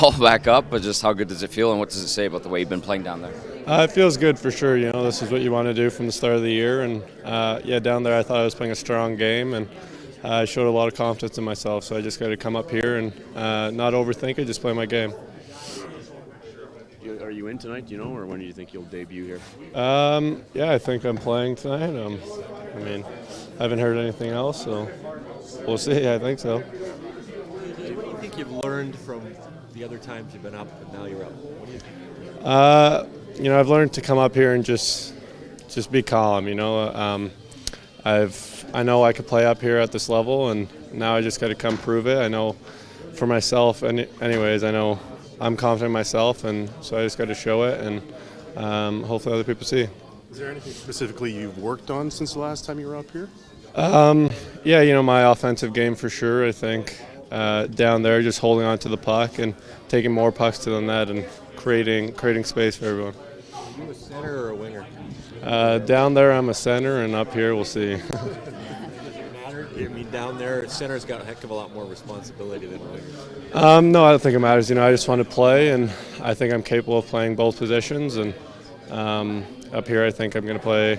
all back up, but just how good does it feel, and what does it say about the way you've been playing down there? It feels good for sure. This is what you want to do from the start of the year, and down there I thought I was playing a strong game, and I showed a lot of confidence in myself. So I just got to come up here and not overthink it, just play my game. Are you in tonight, or when do you think you'll debut here? I think I'm playing tonight. I haven't heard anything else, so we'll see. I think so. What do you think you've learned from the other times you've been up, and now you're up? What do you think? I've learned to come up here and just be calm. I know I could play up here at this level, and now I just got to come prove it. I know for myself, anyways, I know I'm confident in myself, and so I just got to show it, and hopefully other people see. Is there anything specifically you've worked on since the last time you were up here? My offensive game for sure. I think down there, just holding on to the puck and taking more pucks to the net and creating space for everyone. Are you a center or a winger? Down there, I'm a center, and up here, we'll see. Does it matter? Down there, center's got a heck of a lot more responsibility than wingers. No, I don't think it matters. I just want to play, and I think I'm capable of playing both positions. And up here, I think I'm going to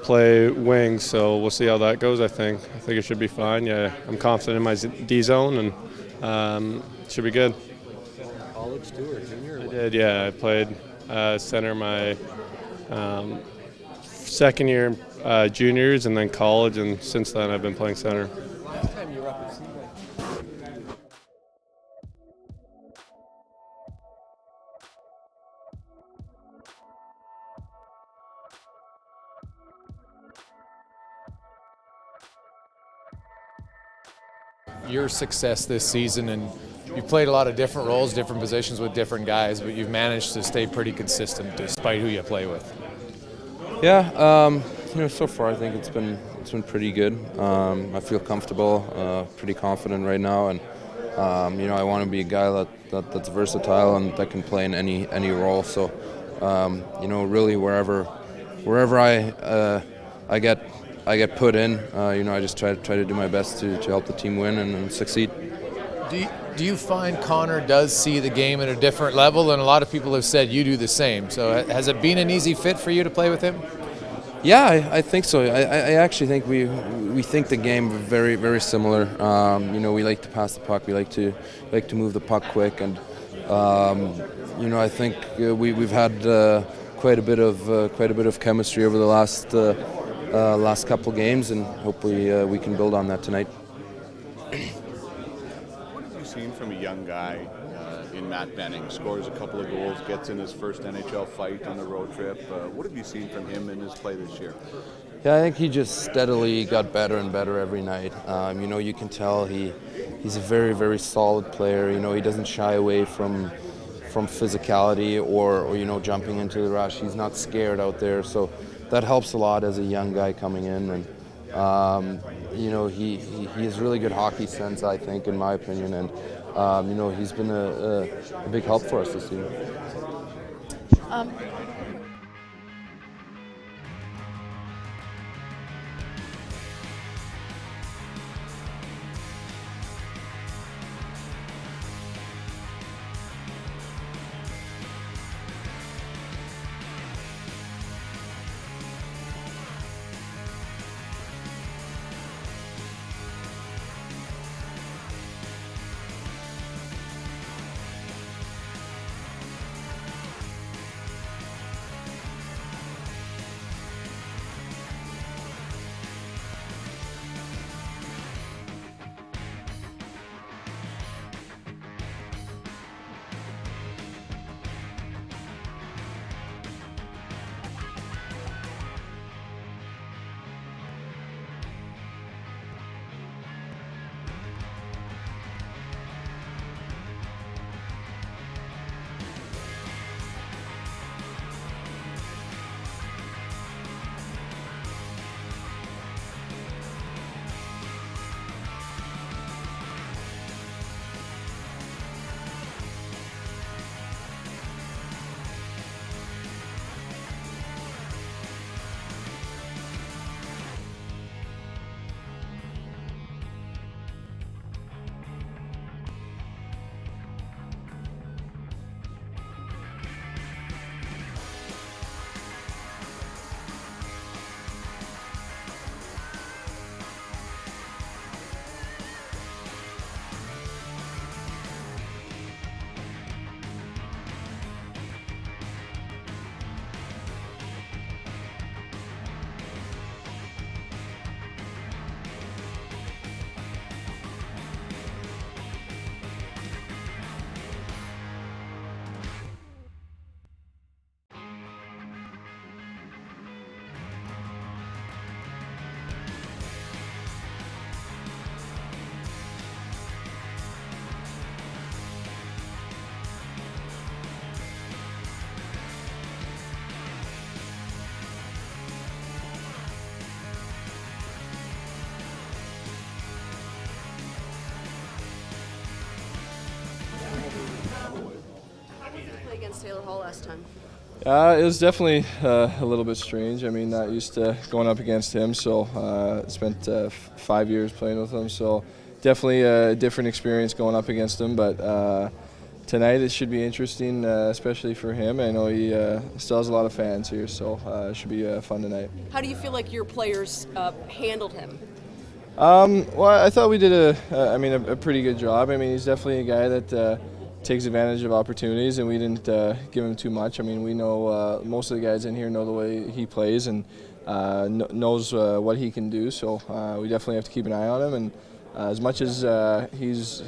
play wing, so we'll see how that goes. I think it should be fine. Yeah, I'm confident in my D zone, and should be good. College too, or junior? I did. Yeah, I played center my second year juniors, and then college, and since then I've been playing center. Last time you were up, it seemed like your success this season, and you've played a lot of different roles, different positions with different guys, but you've managed to stay pretty consistent despite who you play with. Yeah, so far I think it's been pretty good. I feel comfortable, pretty confident right now, and I want to be a guy that's versatile and that can play in any role. So, really wherever I get put in, I just try to do my best to help the team win and succeed. Do you find Connor does see the game at a different level, and a lot of people have said you do the same? So has it been an easy fit for you to play with him? Yeah, I think so. I actually think we think the game very, very similar. We like to pass the puck. We like to move the puck quick, and I think we've had quite a bit of chemistry over the last couple games, and hopefully we can build on that tonight. What have you seen from a young guy in Matt Benning? Scores a couple of goals, gets in his first NHL fight on the road trip. What have you seen from him in his play this year? Yeah, I think he just steadily got better and better every night. You can tell he's a very, very solid player. He doesn't shy away from physicality or jumping into the rush. He's not scared out there, so that helps a lot as a young guy coming in. And he has really good hockey sense, I think, in my opinion, and he's been a big help for us this year. against Taylor Hall last time? It was definitely a little bit strange. I mean, not used to going up against him, so spent 5 years playing with him, so definitely a different experience going up against him. But tonight it should be interesting, especially for him. I know he still has a lot of fans here, so it should be fun tonight. How do you feel like your players handled him? Well, I thought we did a pretty good job. I mean, he's definitely a guy that takes advantage of opportunities, and we didn't give him too much. I mean, we know most of the guys in here know the way he plays and knows what he can do. So we definitely have to keep an eye on him. And as much as he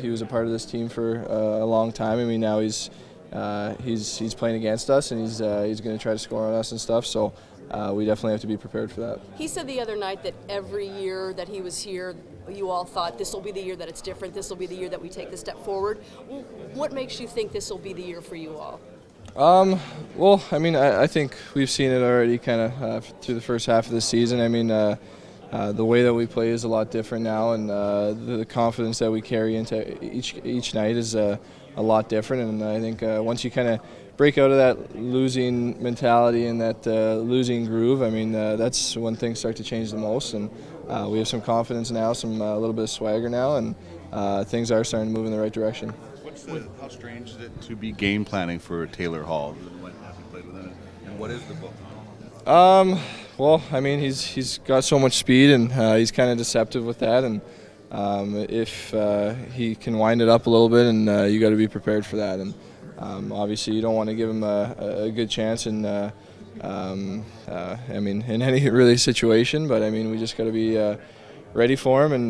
was a part of this team for a long time, I mean, now he's playing against us, and he's going to try to score on us and stuff. So we definitely have to be prepared for that. He said the other night that every year that he was here, you all thought this will be the year that it's different, this will be the year that we take the step forward. What makes you think this will be the year for you all? Well, I mean, I think we've seen it already kind of through the first half of the season. I mean, the way that we play is a lot different now, and the confidence that we carry into each night is a lot different. And I think once you kind of break out of that losing mentality and that losing groove, I mean, that's when things start to change the most. And we have some confidence now, a little bit of swagger now, and things are starting to move in the right direction. How strange is it to be game planning for Taylor Hall? Played with him, and what is the book? Well, I mean, he's got so much speed, and he's kind of deceptive with that. And if he can wind it up a little bit, and you got to be prepared for that. And obviously, you don't want to give him a good chance in I mean, in any really situation. But I mean, we just got to be ready for him, and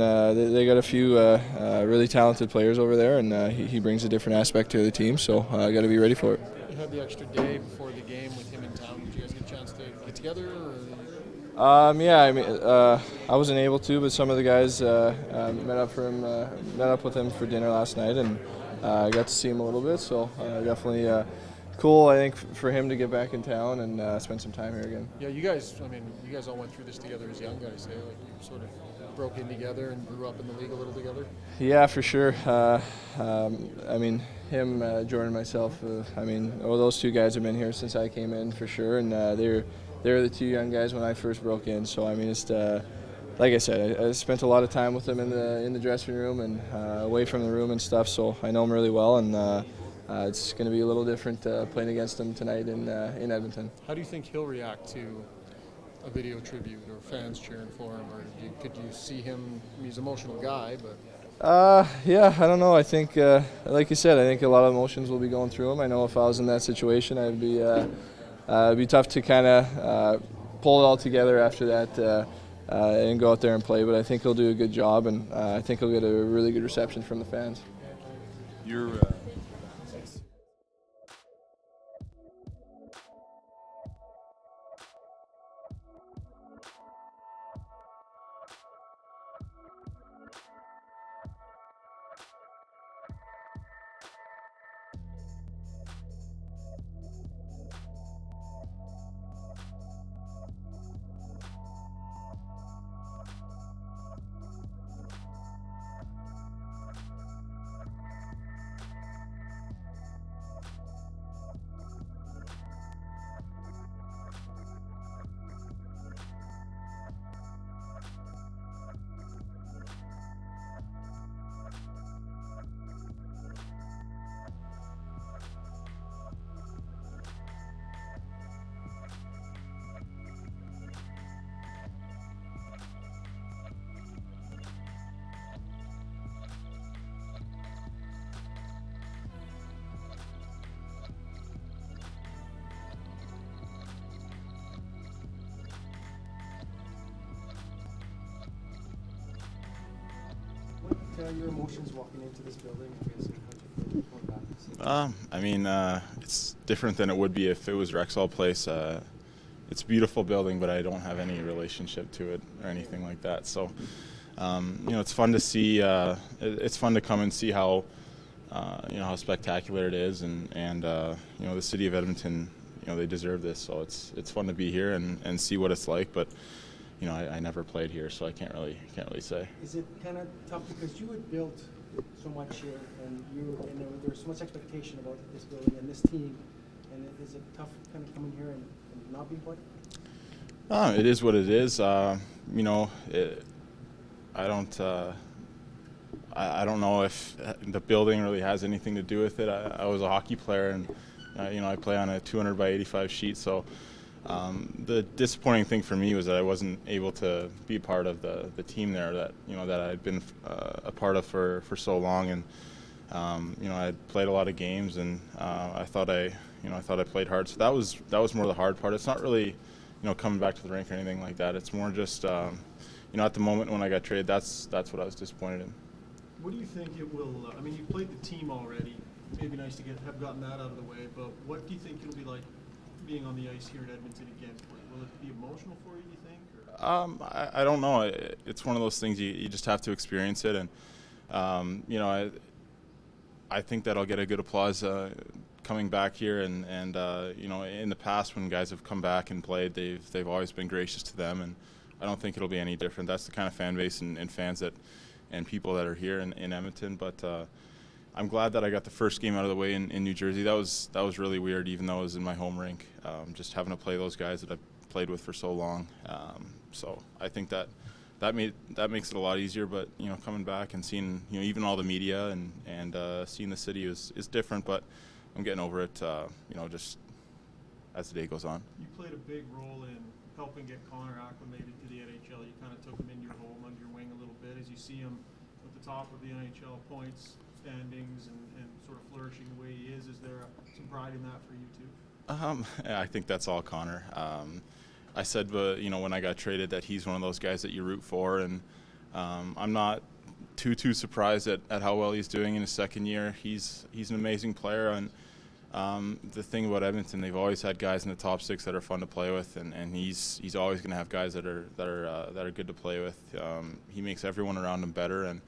they got a few really talented players over there, and he brings a different aspect to the team. So I got to be ready for it. You had the extra day before the game with him in town. Did you guys get a chance to get together? Yeah, I mean, I wasn't able to, but some of the guys met up with him for dinner last night, and I got to see him a little bit. So definitely cool, I think, for him to get back in town and spend some time here again. Yeah, you guys all went through this together as young guys, eh? Like you sort of broke in together and grew up in the league a little together. Yeah, for sure. I mean, him, Jordan, myself. I mean, those two guys have been here since I came in for sure, and they were the two young guys when I first broke in. So I mean, it's like I said, I spent a lot of time with them in the dressing room and away from the room and stuff. So I know them really well, and it's going to be a little different playing against them tonight in Edmonton. How do you think he'll react to a video tribute or fans cheering for him, or could you see him? He's an emotional guy, but. Yeah, I don't know. I think, like you said, I think a lot of emotions will be going through him. I know if I was in that situation, it'd be tough to kind of pull it all together after that and go out there and play. But I think he'll do a good job, and I think he'll get a really good reception from the fans. What are your emotions walking into this building? I mean, it's different than it would be if it was Rexall Place. It's a beautiful building, but I don't have any relationship to it or anything like that. So, you know, it's fun to see. It's fun to come and see how, you know, how spectacular it is, and you know, the city of Edmonton, you know, they deserve this. So it's fun to be here and see what it's like. But you know, I never played here, so I can't really say. Is it kind of tough because you had built so much here, and there was so much expectation about this building and this team, and is it tough kind of coming here and not being part? It is what it is. I don't know if the building really has anything to do with it. I was a hockey player, and I play on a 200 by 85 sheet. So the disappointing thing for me was that I wasn't able to be a part of the team there that I'd been a part of for so long. And I had played a lot of games, and I thought I played hard. So that was more the hard part. It's not really coming back to the rink or anything like that. It's more just at the moment when I got traded, that's what I was disappointed in. What do you think it will? I mean, you played the team already. Maybe nice to have gotten that out of the way. But what do you think it'll be like being on the ice here in Edmonton again? Will it be emotional for you? Do you think? Or? I don't know. It's one of those things you just have to experience it, and I think that I'll get a good applause coming back here. And in the past when guys have come back and played, they've always been gracious to them, and I don't think it'll be any different. That's the kind of fan base and fans and people that are here in Edmonton. But I'm glad that I got the first game out of the way in New Jersey. That was really weird, even though it was in my home rink. Just having to play those guys that I've played with for so long. So I think that makes it a lot easier. But coming back and seeing even all the media and seeing the city is different. But I'm getting over it. Just as the day goes on. You played a big role in helping get Connor acclimated to the NHL. You kind of took him into your home, under your wing a little bit. As you see him at the top of the NHL points standings and sort of flourishing the way he is there some pride in that for you too? I think that's all Connor. I said, when I got traded, that he's one of those guys that you root for, and I'm not too surprised at how well he's doing in his second year. He's an amazing player, and the thing about Edmonton, they've always had guys in the top six that are fun to play with, and he's always going to have guys that are good to play with. He makes everyone around him better, and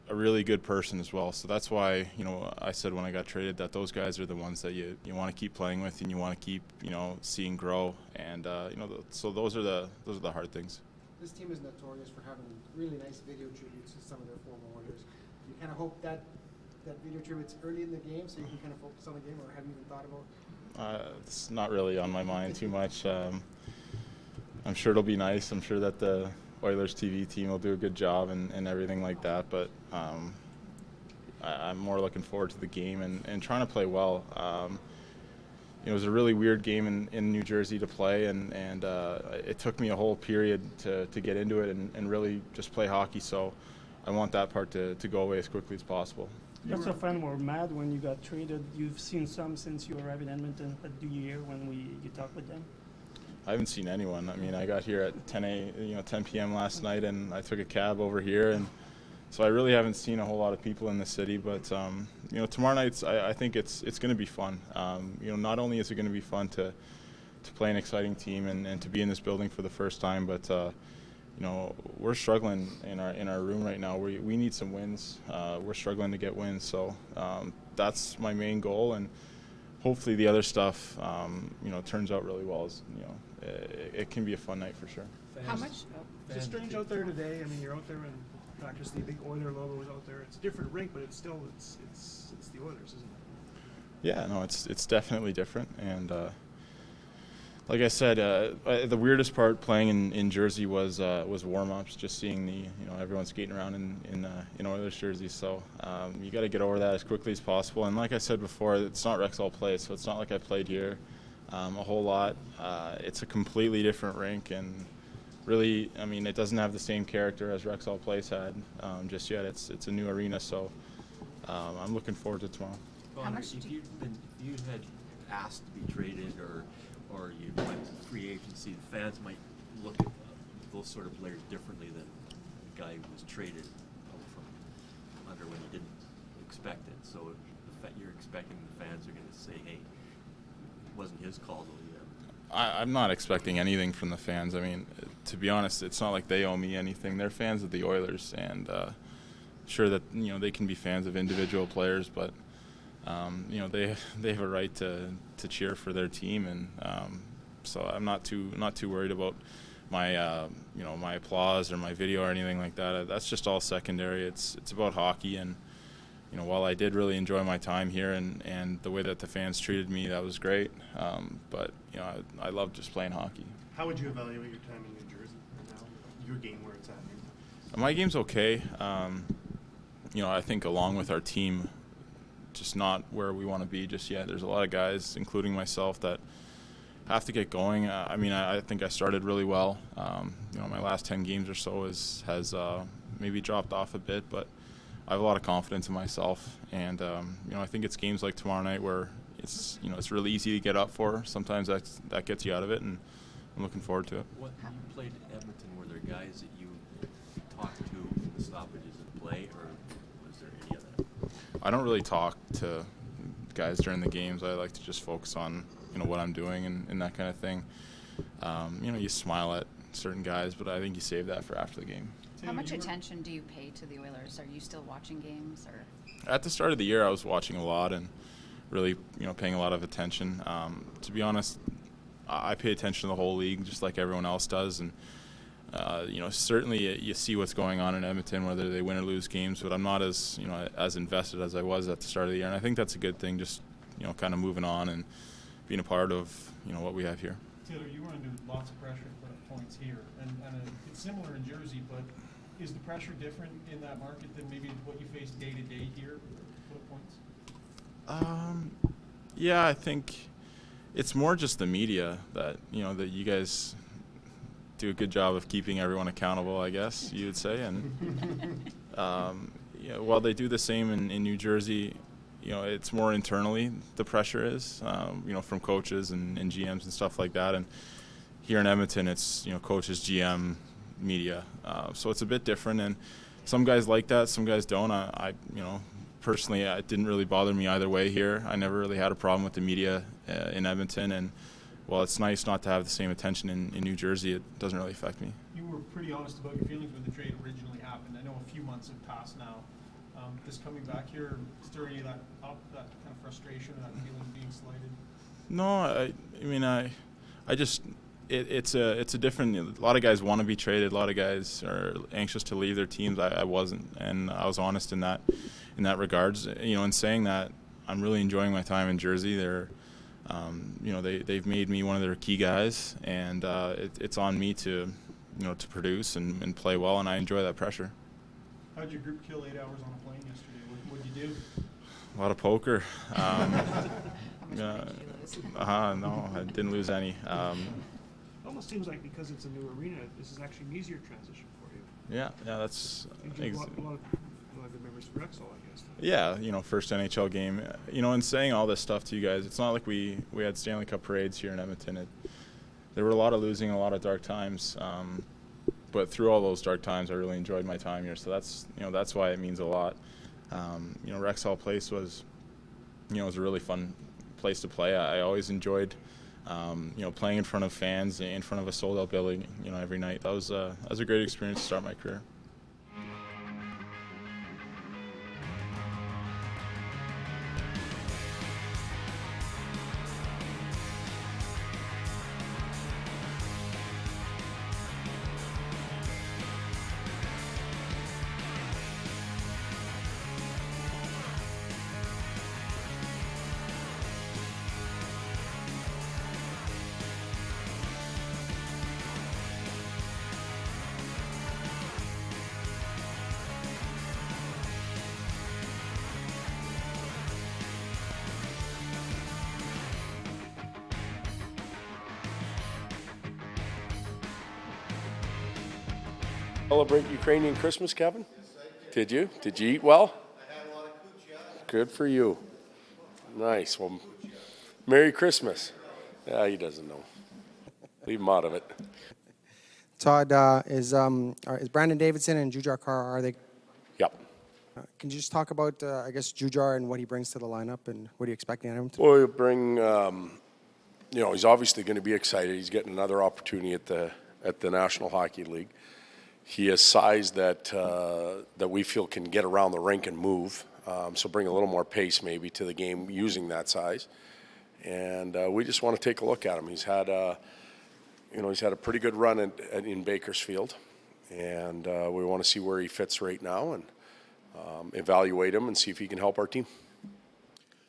a really good person as well. So that's why I said when I got traded that those guys are the ones that you want to keep playing with and you want to keep seeing grow, and so those are the hard things. This team is notorious for having really nice video tributes to some of their former Oilers. You kind of hope that video tributes early in the game so you can kind of focus on the game, or have you even thought about it? It's not really on my mind too much. I'm sure it'll be nice. I'm sure that the Oilers TV team will do a good job and everything like that, but I'm more looking forward to the game and trying to play well. It was a really weird game in New Jersey to play, and it took me a whole period to get into it and really just play hockey, so I want that part to go away as quickly as possible. Lots of fans were mad when you got traded. You've seen some since you arrived in Edmonton. What do you hear when you talk with them? I haven't seen anyone. I mean, I got here at 10 p.m. last night, and I took a cab over here, and so I really haven't seen a whole lot of people in the city. But tomorrow night, I think it's going to be fun. Not only is it going to be fun to play an exciting team and to be in this building for the first time, but we're struggling in our room right now. We need some wins. We're struggling to get wins, so that's my main goal, and hopefully the other stuff turns out really well. It can be a fun night for sure. How much? It's strange out there today. I mean, you're out there in practice. The big Oiler logo is out there. It's a different rink, but it's still it's the Oilers, isn't it? Yeah, no, it's definitely different, and like I said, the weirdest part playing in Jersey was warm-ups. Just seeing everyone skating around in Oilers jerseys. So you got to get over that as quickly as possible. And like I said before, it's not Rexall Place, so it's not like I played here a whole lot. It's a completely different rink, and really, I mean, it doesn't have the same character as Rexall Place had just yet. It's a new arena, so I'm looking forward to tomorrow. Connor, if you had asked to be traded or you went to free agency, the fans might look at those sort of players differently than the guy who was traded from under when you didn't expect it. So you're expecting the fans are going to say, hey, it wasn't his call though. I'm not expecting anything from the fans. I mean, to be honest, it's not like they owe me anything. They're fans of the Oilers, and sure that they can be fans of individual players, but they have a right to cheer for their team, and so I'm not too worried about my my applause or my video or anything like that. That's just all secondary. It's about hockey, and while I did really enjoy my time here and the way that the fans treated me, that was great. But I love just playing hockey. How would you evaluate your time in New Jersey right now? Your game, where it's at? My game's okay. I think along with our team, just not where we want to be just yet. There's a lot of guys, including myself, that have to get going. I think I started really well. My last 10 games or so has maybe dropped off a bit, but I have a lot of confidence in myself. And I think it's games like tomorrow night where it's really easy to get up for. Sometimes that gets you out of it, and I'm looking forward to it. When you played at Edmonton, were there guys that you talked to in the stoppages of play, or was there any of that? I don't really talk to guys during the games. I like to just focus on what I'm doing and that kind of thing. You smile at certain guys, but I think you save that for after the game. How much attention do you pay to the Oilers? Are you still watching games, or? At the start of the year, I was watching a lot and really paying a lot of attention. To be honest, I pay attention to the whole league just like everyone else does, and certainly you see what's going on in Edmonton, whether they win or lose games, but I'm not as invested as I was at the start of the year, and I think that's a good thing, just kind of moving on and being a part of what we have here. Taylor, you were under lots of pressure to put up points here, and it's similar in Jersey, but is the pressure different in that market than maybe what you face day to day here to put up points? Yeah, I think it's more just the media that that you guys do a good job of keeping everyone accountable, I guess you would say, and while they do the same in New Jersey, it's more internally the pressure is, from coaches and GMs and stuff like that. And here in Edmonton, it's coaches, GM, media. So it's a bit different. And some guys like that, some guys don't. I personally, it didn't really bother me either way here. I never really had a problem with the media in Edmonton. And while it's nice not to have the same attention in New Jersey, it doesn't really affect me. You were pretty honest about your feelings when the trade originally happened. I know a few months have passed now. This coming back here, is there any of that kind of frustration, that feeling being slighted? No, it's a different. A lot of guys want to be traded. A lot of guys are anxious to leave their teams. I wasn't, and I was honest in that regards. In saying that, I'm really enjoying my time in Jersey. They're, they've made me one of their key guys, and it's on me to to produce and play well, and I enjoy that pressure. How did your group kill 8 hours on a plane yesterday? What did you do? A lot of poker. No, I didn't lose any. It almost seems like because it's a new arena, this is actually an easier transition for you. Yeah, that's. A lot of good memories for Rexall, I guess. Yeah, first NHL game. And saying all this stuff to you guys, it's not like we had Stanley Cup parades here in Edmonton. There were a lot of losing, a lot of dark times. But through all those dark times, I really enjoyed my time here. So that's why it means a lot. Rexall Place was a really fun place to play. I always enjoyed, playing in front of fans, in front of a sold-out building, every night. That was a great experience to start my career. Celebrate Ukrainian Christmas, Kevin? Did you? Did you eat well? I had a lot of kuchia. Good for you. Nice. Well, Merry Christmas. Yeah, he doesn't know. Leave him out of it. Todd, is Brandon Davidson and Jujar Carr, are they? Yep. Can you just talk about, Jujar and what he brings to the lineup and what are you expecting out of him? Well, he'll bring, he's obviously going to be excited. He's getting another opportunity at the National Hockey League. He has size that we feel can get around the rink and move, so bring a little more pace maybe to the game using that size. And we just want to take a look at him. He's had a pretty good run in Bakersfield, and we want to see where he fits right now. And evaluate him and see if he can help our team.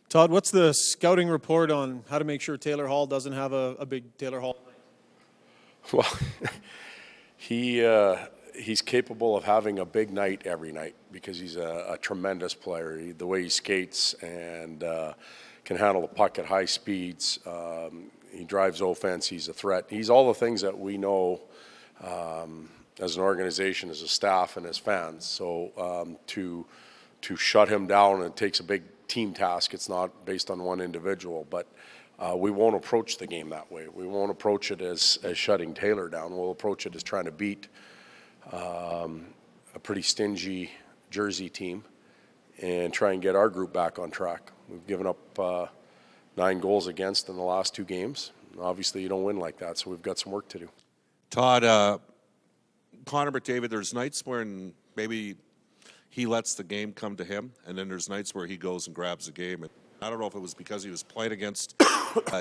Todd, what's the scouting report on how to make sure Taylor Hall doesn't have a big Taylor Hall? Well, he's capable of having a big night every night because he's a tremendous player. The way he skates and can handle the puck at high speeds. He drives offense. He's a threat. He's all the things that we know as an organization, as a staff, and as fans. So to shut him down, it takes a big team task. It's not based on one individual, but we won't approach the game that way. We won't approach it as shutting Taylor down. We'll approach it as trying to beat a pretty stingy Jersey team and try and get our group back on track. We've given up 9 goals against in the last 2 games. Obviously, you don't win like that, so we've got some work to do. Todd, Connor McDavid, there's nights when maybe he lets the game come to him, and then there's nights where he goes and grabs the game. And I don't know if it was because he was playing against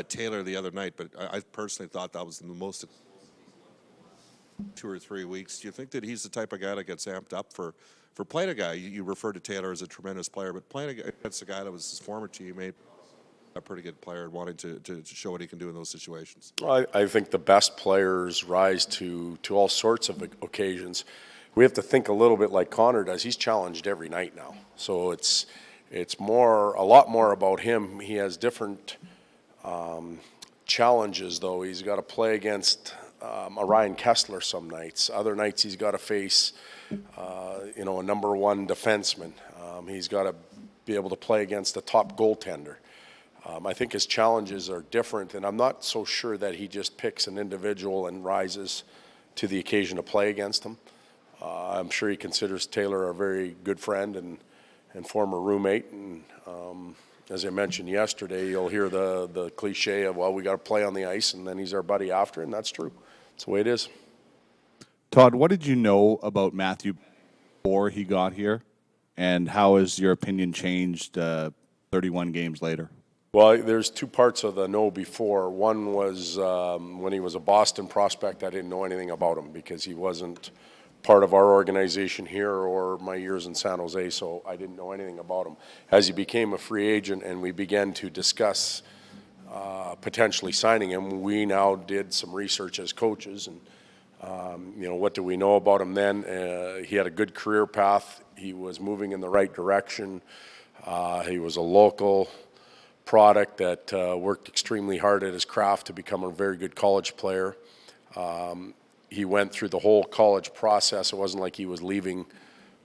Taylor the other night, but I personally thought that was the most 2 or 3 weeks. Do you think that he's the type of guy that gets amped up for playing a guy? You refer to Taylor as a tremendous player, but playing against a guy that was his former teammate, a pretty good player, wanting to show what he can do in those situations? I think the best players rise to all sorts of occasions. We have to think a little bit like Connor does. He's challenged every night now, so it's a lot more about him. He has different challenges, though. He's got to play against a Ryan Kessler some nights. Other nights he's got to face a number 1 defenseman. He's got to be able to play against a top goaltender. I think his challenges are different, and I'm not so sure that he just picks an individual and rises to the occasion to play against him. I'm sure he considers Taylor a very good friend and former roommate. And as I mentioned yesterday, you'll hear the cliche of, well, we got to play on the ice, and then he's our buddy after, and that's true. It's the way it is. Todd, what did you know about Matthew before he got here, and how has your opinion changed 31 games later? Well, there's 2 parts of the know before. One was when he was a Boston prospect, I didn't know anything about him because he wasn't part of our organization here or my years in San Jose, so I didn't know anything about him. As he became a free agent and we began to discuss potentially signing him, we now did some research as coaches and what do we know about him then? He had a good career path. He was moving in the right direction. He was a local product that worked extremely hard at his craft to become a very good college player. He went through the whole college process. It wasn't like he was leaving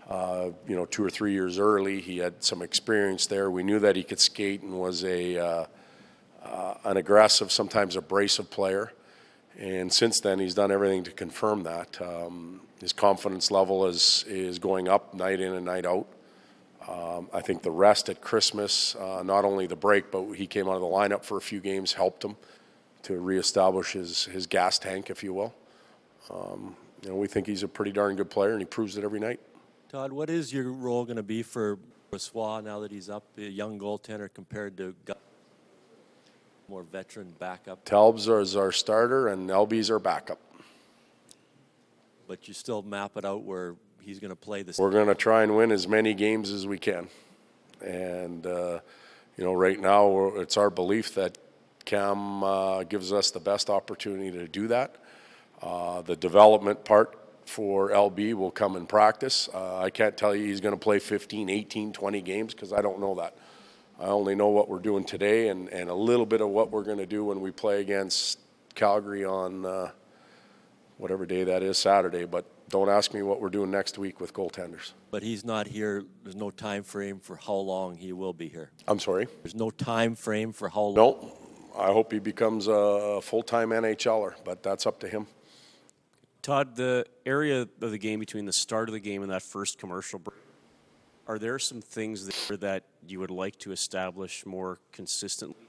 2 or 3 years early. He had some experience there. We knew that he could skate and was an aggressive, sometimes abrasive player. And since then, he's done everything to confirm that. His confidence level is going up night in and night out. I think the rest at Christmas, not only the break, but he came out of the lineup for a few games, helped him to reestablish his gas tank, if you will. We think he's a pretty darn good player, and he proves it every night. Todd, what is your role going to be for Brossoit now that he's up, a young goaltender compared to more veteran backup? Talbs is our starter, and LB's our backup. But you still map it out where he's going to play this. We're going to try and win as many games as we can. And, right now it's our belief that Cam gives us the best opportunity to do that. The development part for LB will come in practice. I can't tell you he's going to play 15, 18, 20 games because I don't know that. I only know what we're doing today and a little bit of what we're going to do when we play against Calgary on whatever day that is, Saturday. But don't ask me what we're doing next week with goaltenders. But he's not here. There's no time frame for how long he will be here. I'm sorry? There's no time frame for how long? No. I hope he becomes a full-time NHLer, but that's up to him. Todd, the area of the game between the start of the game and that first commercial break, are there some things there that you would like to establish more consistently?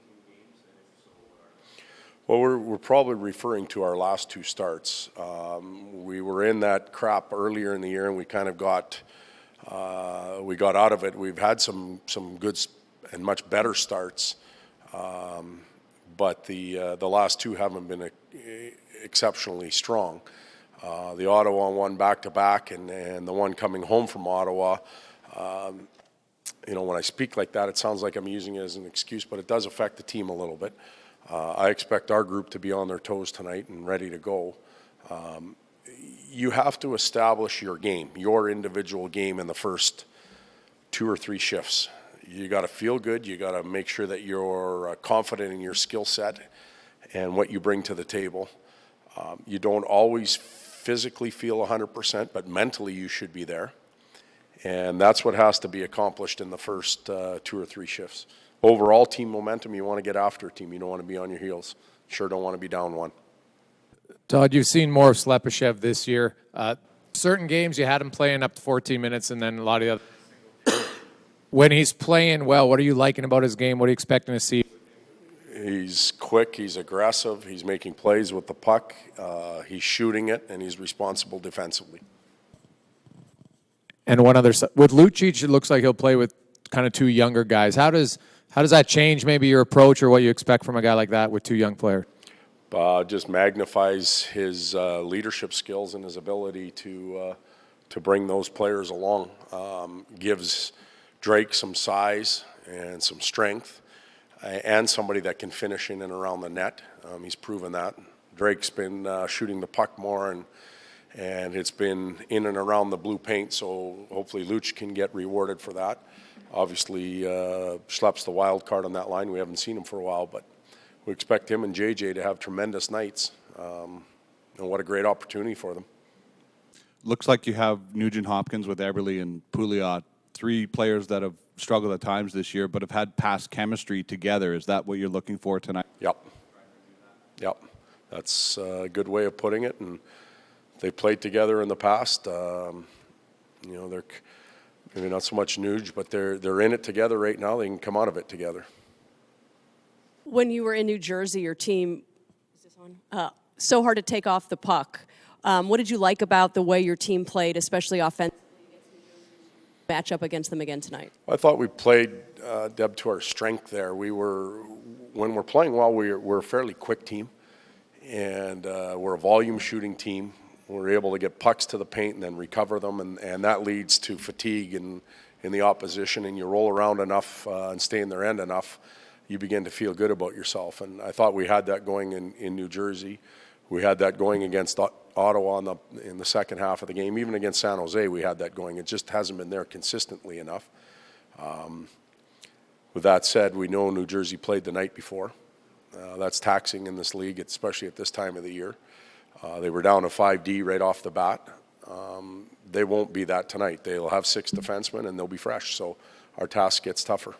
Well, we're probably referring to our last 2 starts. We were in that crap earlier in the year, and we kind of got out of it. We've had some good and much better starts, but the last 2 haven't been exceptionally strong. The Ottawa one back-to-back and the one coming home from Ottawa, When I speak like that, it sounds like I'm using it as an excuse, but it does affect the team a little bit. I expect our group to be on their toes tonight and ready to go. You have to establish your game, your individual game in the first 2 or 3 shifts. You got to feel good. You got to make sure that you're confident in your skill set and what you bring to the table. You don't always physically feel 100%, but mentally you should be there. And that's what has to be accomplished in the first 2 or 3 shifts. Overall team momentum, you want to get after a team. You don't want to be on your heels. Sure don't want to be down 1. Todd, you've seen more of Slepyshev this year. Certain games you had him playing up to 14 minutes, and then a lot of the other. When he's playing well, what are you liking about his game? What are you expecting to see? He's quick, he's aggressive, he's making plays with the puck, he's shooting it, and he's responsible defensively. And one other side. With Lucic, it looks like he'll play with kind of 2 younger guys. How does that change maybe your approach or what you expect from a guy like that with 2 young players? Just magnifies his leadership skills and his ability to bring those players along. Gives Drake some size and some strength, and somebody that can finish in and around the net. He's proven that. Drake's been shooting the puck more, and it's been in and around the blue paint, so hopefully Luch can get rewarded for that. Obviously, Schlepp's the wild card on that line. We haven't seen him for a while, but we expect him and JJ to have tremendous nights, and what a great opportunity for them. Looks like you have Nugent Hopkins with Eberle and Pouliot, 3 players that have struggled at times this year, but have had past chemistry together. Is that what you're looking for tonight? Yep. That's a good way of putting it, and they played together in the past. They're maybe not so much Nuge, but they're in it together right now. They can come out of it together. When you were in New Jersey, your team, is this on? So hard to take off the puck. What did you like about the way your team played, especially offensively, match up against them again tonight? I thought we played, Deb, to our strength there. When we're playing well, we're a fairly quick team, and we're a volume shooting team. We're able to get pucks to the paint and then recover them, and that leads to fatigue in the opposition, and you roll around enough and stay in their end enough, you begin to feel good about yourself. And I thought we had that going in New Jersey. We had that going against Ottawa in the second half of the game. Even against San Jose, we had that going. It just hasn't been there consistently enough. With that said, we know New Jersey played the night before. That's taxing in this league, especially at this time of the year. They were down to 5D right off the bat. They won't be that tonight. They'll have 6 defensemen, and they'll be fresh. So our task gets tougher.